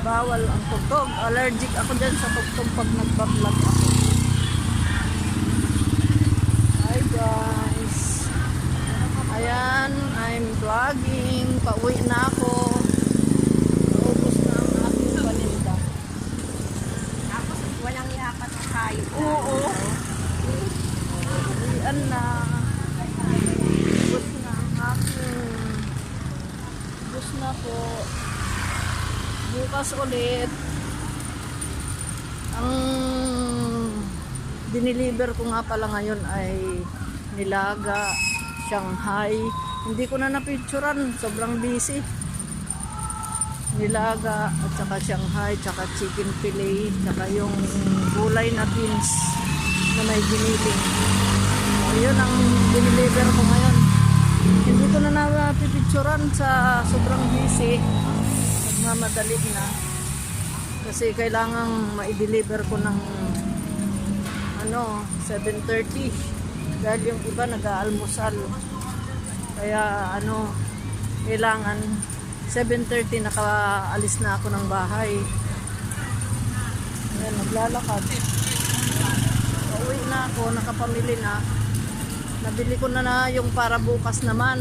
Bawal ang tugtog. Allergic ako dyan sa tugtog pag nagbablog ako. Hi guys. Ayan, I'm vlogging. Pauwi na ako. Naubos na ang aking paninda. Tapos walang yapat na kayo. Oo. Uwian na. Ubus na ang aking. Ubus na po. Bukas ulit. Ang diniliver ko nga pala ngayon ay nilaga, Shanghai. Hindi ko na napicturan. Sobrang busy. Nilaga at saka Shanghai, saka chicken fillet, saka yung gulay na beans na may giniling. So, yun ang diniliver ko ngayon. Hindi ko na napipicturan sa sobrang busy. Nagmamadali na. Kasi kailangang ma-deliver ko ng 7:30. Dahil yung iba nag-aalmusal. Kaya kailangan 7:30 nakaalis na ako ng bahay. Ayan, naglalakad. Pauwi na ako, nakapamili na. Nabili ko na yung para bukas naman.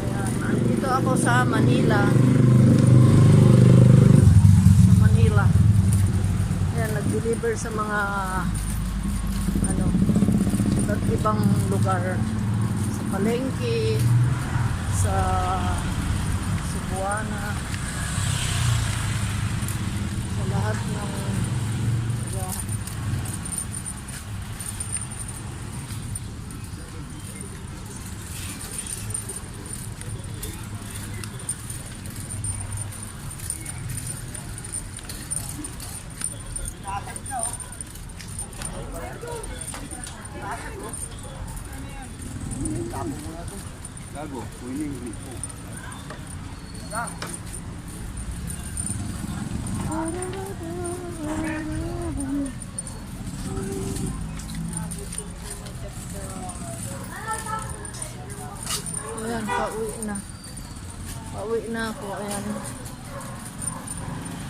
Ayan, nandito ako sa Manila. Sa Manila. Ayan, nag-deliver sa mga iba't ibang lugar. Sa Palengke, sa Cebuana, sa lahat ng lugar. Gago, winning po. Ayan, pauwi na. Pauwi na ako. Ayan.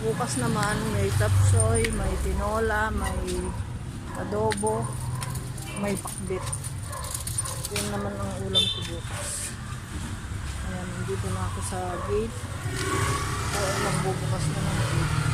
Bukas naman, may tapsoy, may tinola, may adobo, may pakbit. Yun naman ang ulam ko bukas. Ayan, nandito na ako sa gate. Magbubukas na ng gate.